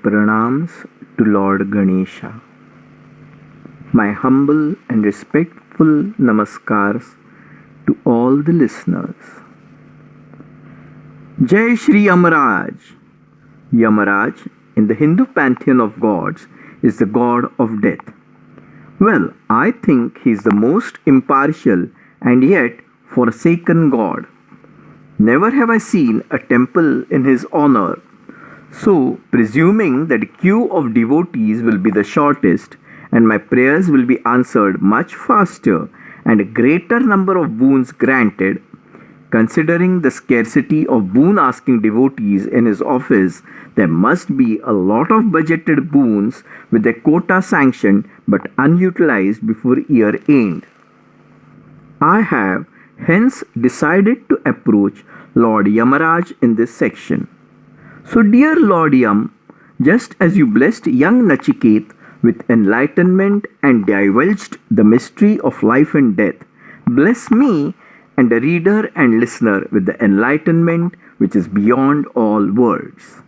pranams to Lord Ganesha. My humble and respectful namaskars to all the listeners. Jai Shri Yamaraj. Yamaraj, in the Hindu pantheon of gods, is the god of death. Well, I think he is the most impartial and yet forsaken god. Never have I seen a temple in his honor. So, presuming that the queue of devotees will be the shortest and my prayers will be answered much faster and a greater number of boons granted, considering the scarcity of boon asking devotees in his office, there must be a lot of budgeted boons with their quota sanctioned but unutilized before year end. I have hence decided to approach Lord Yamaraj in this section. So, dear Lord Yam, just as you blessed young Nachiket with enlightenment and divulged the mystery of life and death, bless me and the reader and listener with the enlightenment which is beyond all words.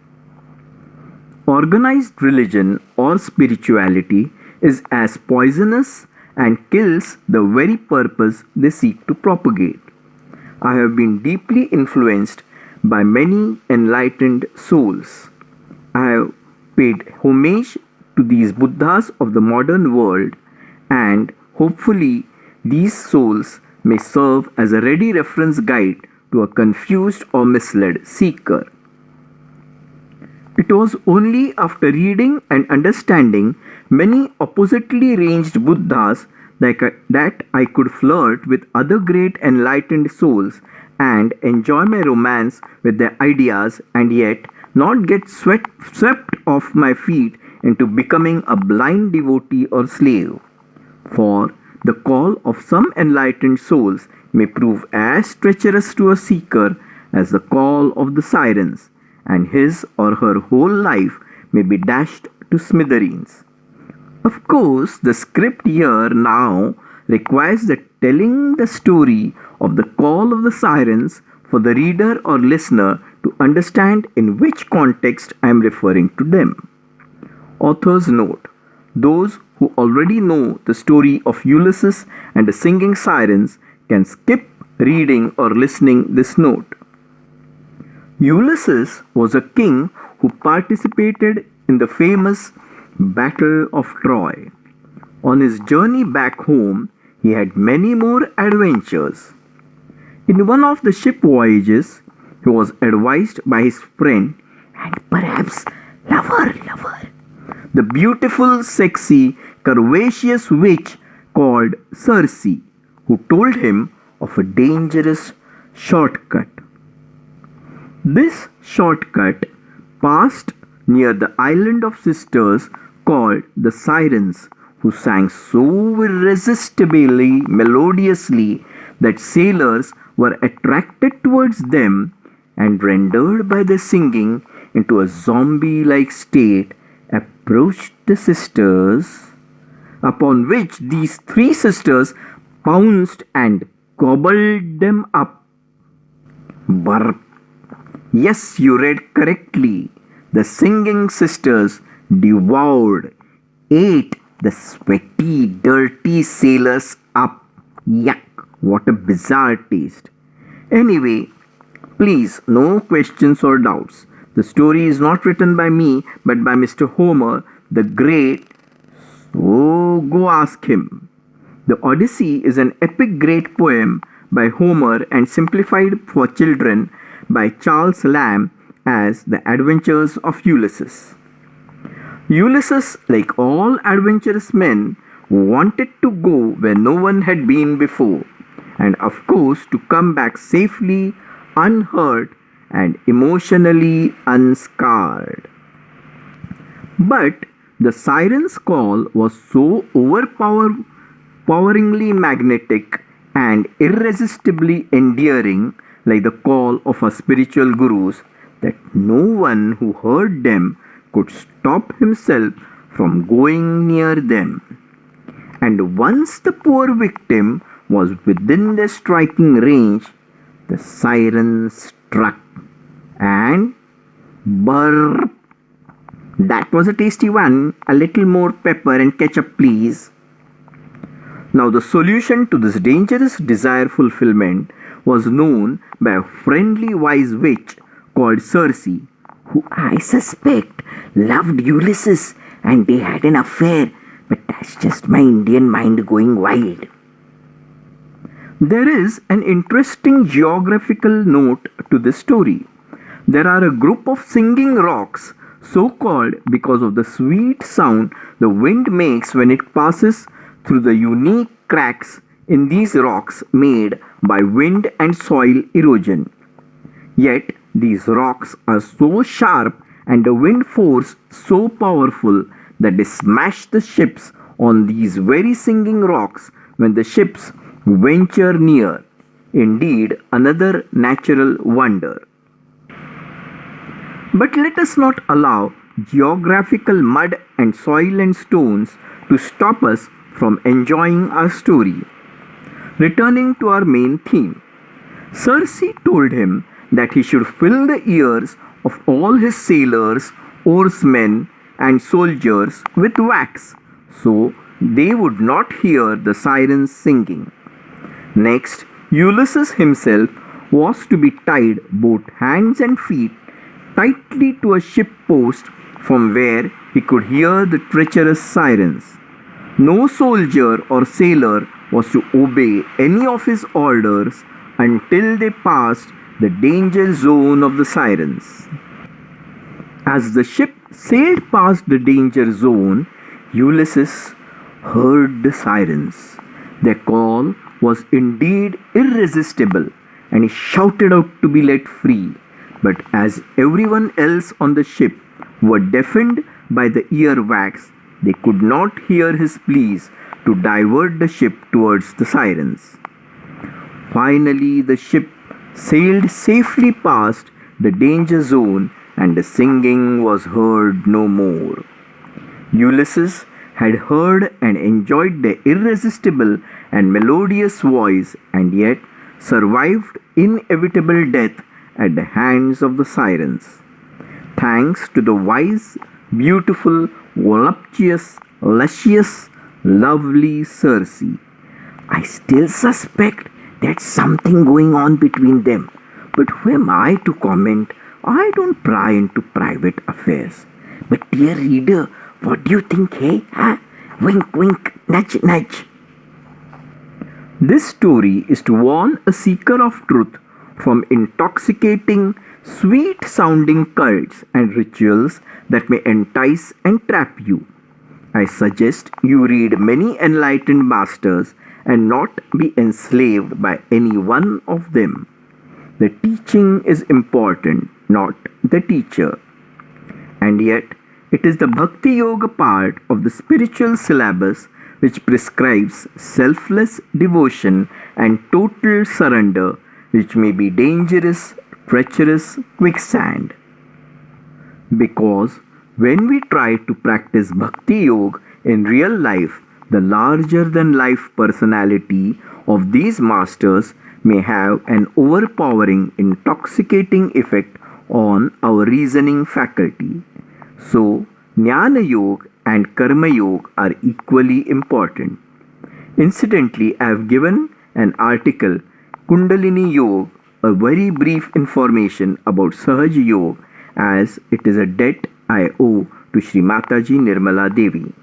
Organized religion or spirituality is as poisonous and kills the very purpose they seek to propagate. I have been deeply influenced by many enlightened souls. I have paid homage to these Buddhas of the modern world, and hopefully these souls may serve as a ready reference guide to a confused or misled seeker. It was only after reading and understanding many oppositely ranged Buddhas that I could flirt with other great enlightened souls and enjoy my romance with their ideas and yet not get swept off my feet into becoming a blind devotee or slave. For the call of some enlightened souls may prove as treacherous to a seeker as the call of the sirens, and his or her whole life may be dashed to smithereens. Of course, the script here now requires the telling the story of the call of the sirens for the reader or listener to understand in which context I am referring to them. Author's note: those who already know the story of Ulysses and the singing sirens can skip reading or listening this note. Ulysses was a king who participated in the famous Battle of Troy. On his journey back home, he had many more adventures. In one of the ship voyages, he was advised by his friend and perhaps lover, the beautiful, sexy, curvaceous witch called Circe, who told him of a dangerous shortcut. This shortcut passed near the island of sisters called the Sirens, who sang so irresistibly melodiously that sailors were attracted towards them and rendered by their singing into a zombie-like state, approached the sisters, upon which these three sisters pounced and gobbled them up. Burp. Yes, you read correctly. The singing sisters devoured, ate the sweaty, dirty sailors up. Yuck, what a bizarre taste. Anyway, please, no questions or doubts. The story is not written by me, but by Mr. Homer, the great. So go ask him. The Odyssey is an epic great poem by Homer and simplified for children by Charles Lamb as The Adventures of Ulysses. Ulysses, like all adventurous men, wanted to go where no one had been before, and of course to come back safely, unhurt, and emotionally unscarred. But the siren's call was so overpoweringly magnetic and irresistibly endearing, like the call of our spiritual gurus, that no one who heard them could stop himself from going near them. And once the poor victim was within their striking range, the siren struck, and burp, That was a tasty one. A little more pepper and ketchup, please. Now, the solution to this dangerous desire fulfillment was known by a friendly wise witch called Circe, who I suspect loved Ulysses and they had an affair, but that's just my Indian mind going wild. There is an interesting geographical note to this story. There are a group of singing rocks, so called because of the sweet sound the wind makes when it passes through the unique cracks in these rocks made by wind and soil erosion. Yet these rocks are so sharp and the wind force so powerful that they smash the ships on these very singing rocks when the ships venture near. Indeed, another natural wonder. But let us not allow geographical mud and soil and stones to stop us from enjoying our story. Returning to our main theme, Circe told him that he should fill the ears of all his sailors, oarsmen, and soldiers with wax so they would not hear the sirens singing. Next, Ulysses himself was to be tied both hands and feet tightly to a ship post from where he could hear the treacherous sirens. No soldier or sailor was to obey any of his orders until they passed the danger zone of the sirens. As the ship sailed past the danger zone, Ulysses heard the sirens. Their call was indeed irresistible, and he shouted out to be let free. But as everyone else on the ship were deafened by the earwax, they could not hear his pleas to divert the ship towards the sirens. Finally, the ship sailed safely past the danger zone and the singing was heard no more. Ulysses had heard and enjoyed the irresistible and melodious voice and yet survived inevitable death at the hands of the sirens. Thanks to the wise, beautiful, voluptuous, luscious, lovely Circe. I still suspect there's something going on between them, but who am I to comment? I don't pry into private affairs. But dear reader, what do you think, hey? Huh? Wink, wink, nudge, nudge. This story is to warn a seeker of truth from intoxicating, sweet-sounding cults and rituals that may entice and trap you. I suggest you read many enlightened masters and not be enslaved by any one of them. The teaching is important, not the teacher. And yet, it is the Bhakti Yoga part of the spiritual syllabus which prescribes selfless devotion and total surrender, which may be dangerous, treacherous quicksand. Because when we try to practice Bhakti Yoga in real life, the larger than life personality of these masters may have an overpowering, intoxicating effect on our reasoning faculty. So, Jnana Yoga and Karma Yoga are equally important. Incidentally, I have given an article, Kundalini Yoga, a very brief information about Sahaj Yoga, as it is a debt I owe to Sri Mataji Nirmala Devi.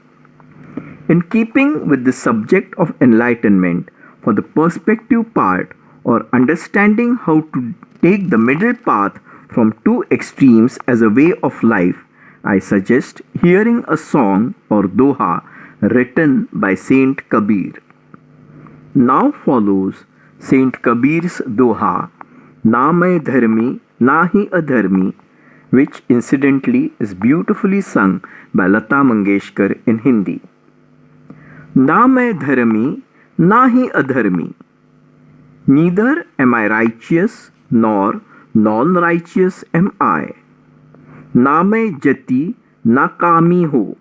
In keeping with the subject of enlightenment, for the perspective part or understanding how to take the middle path from two extremes as a way of life, I suggest hearing a song or doha written by Saint Kabir. Now follows Saint Kabir's doha, Na main dharmi, na hi adharmi, which incidentally is beautifully sung by Lata Mangeshkar in Hindi. Na main dharmi, na hi adharmi. Neither am I righteous nor non-righteous am I. Na main jati na kami ho.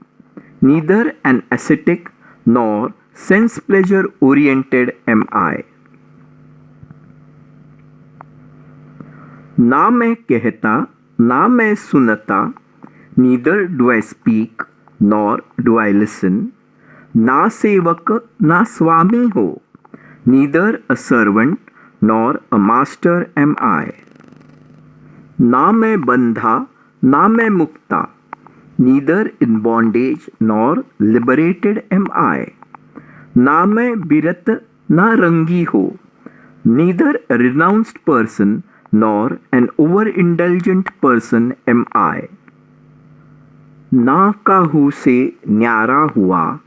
Neither an ascetic nor sense pleasure oriented am I. ना मैं कहता ना मैं सुनता, Neither do I speak, nor do I listen. Na sevak, na swami ho. Neither a servant nor a master am I. Na मैं बंधा, na मैं mukta. Neither in bondage nor liberated am I. Na मैं बिरत, na rangi ho. Neither a renounced person nor an overindulgent person am I. Na kahu se nyara hua.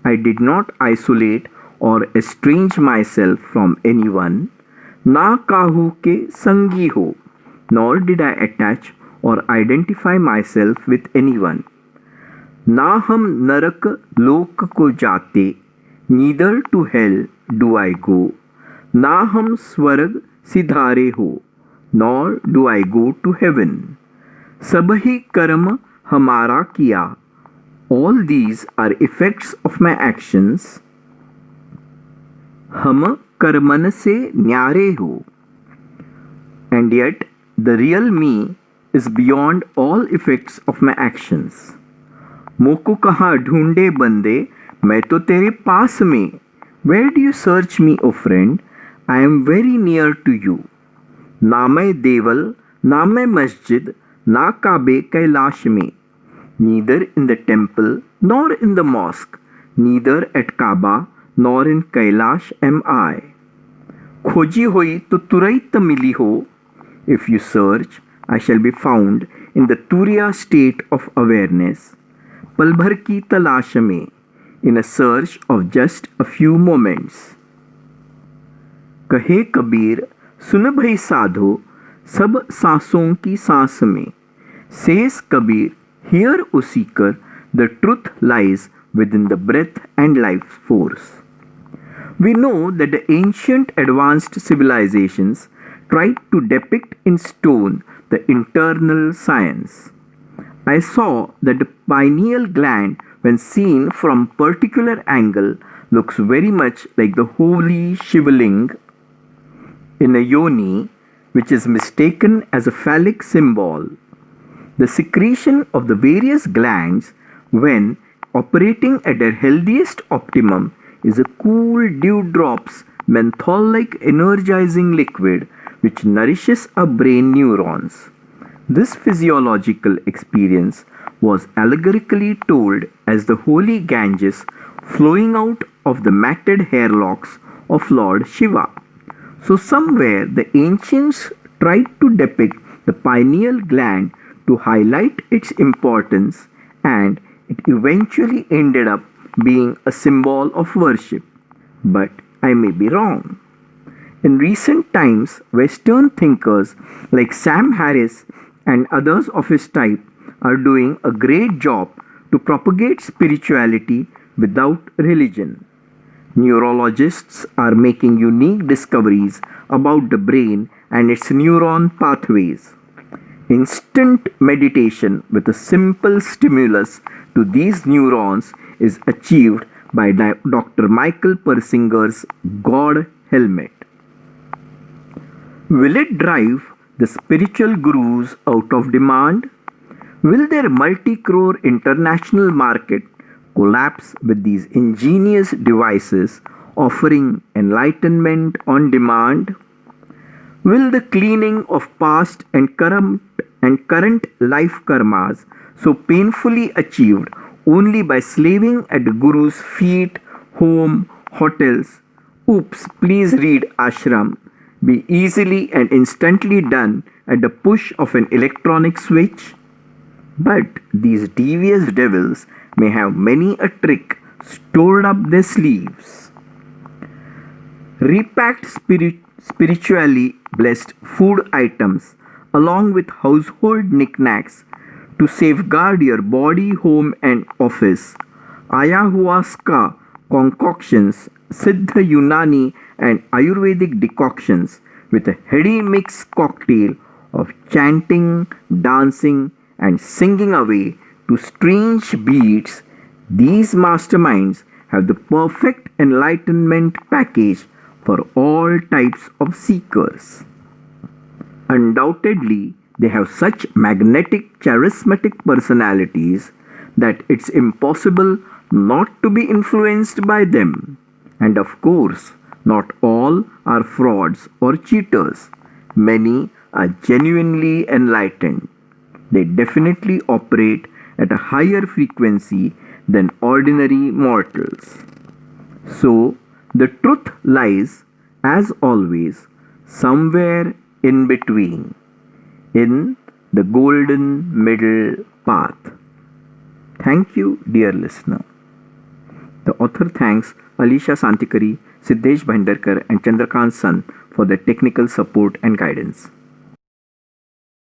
I did not isolate or estrange myself from anyone. Na kahu ke sangi ho. Nor did I attach or identify myself with anyone. Na hum narak lok ko jate. Neither to hell do I go. Na hum swarg sidhare ho. Nor do I go to heaven. Sabhi karma hamara kiya. All these are effects of my actions. Hum karman se nyare ho. And yet the real me is beyond all effects of my actions. मोको कहाँ ढूंढे बंदे, मैं तो तेरे पास में. Where do you search me, O friend? I am very near to you. ना मैं देवल, ना मैं मस्जिद, ना काबे कैलाश में. Neither in the temple nor in the mosque, neither at Kaaba nor in Kailash am I. खोजी होई तो तुरंत मिली हो. If you search, I shall be found in the Turiya state of awareness. पल भर की तलाश में, in a search of just a few moments. कहे कबीर, सुन भई साधो, सब सांसों की सांस में. Says Kabir, hear O seeker, the truth lies within the breath and life force. We know that the ancient advanced civilizations tried to depict in stone the internal science. I saw that the pineal gland, when seen from particular angle, looks very much like the holy Shivaling in a yoni, which is mistaken as a phallic symbol. The secretion of the various glands, when operating at their healthiest optimum, is a cool dewdrops menthol-like energizing liquid which nourishes our brain neurons. This physiological experience was allegorically told as the holy Ganges flowing out of the matted hairlocks of Lord Shiva. So somewhere the ancients tried to depict the pineal gland to highlight its importance, and it eventually ended up being a symbol of worship. But I may be wrong. In recent times, Western thinkers like Sam Harris and others of his type are doing a great job to propagate spirituality without religion. Neurologists are making unique discoveries about the brain and its neuron pathways. Instant meditation with a simple stimulus to these neurons is achieved by Dr. Michael Persinger's God helmet. Will it drive the spiritual gurus out of demand? Will their multi-crore international market collapse with these ingenious devices offering enlightenment on demand? Will the cleaning of past and current life karmas, so painfully achieved only by slaving at the guru's feet, home, hotels, oops, please read ashram, be easily and instantly done at the push of an electronic switch? But these devious devils may have many a trick stored up their sleeves. Repacked spiritually blessed food items along with household knickknacks to safeguard your body, home and office. Ayahuasca concoctions, Siddha Unani and Ayurvedic decoctions with a heady mixed cocktail of chanting, dancing and singing away to strange beats. These masterminds have the perfect enlightenment package for all types of seekers. Undoubtedly, They have such magnetic, charismatic personalities that it's impossible not to be influenced by them. And of course, not all are frauds or cheaters. Many are genuinely enlightened. They definitely operate at a higher frequency than ordinary mortals. So, the truth lies, as always, somewhere in between, in the golden middle path. Thank you, dear listener. The author thanks Alisha Santikari, Siddesh Bhandarkar, and Chandrakant San for their technical support and guidance.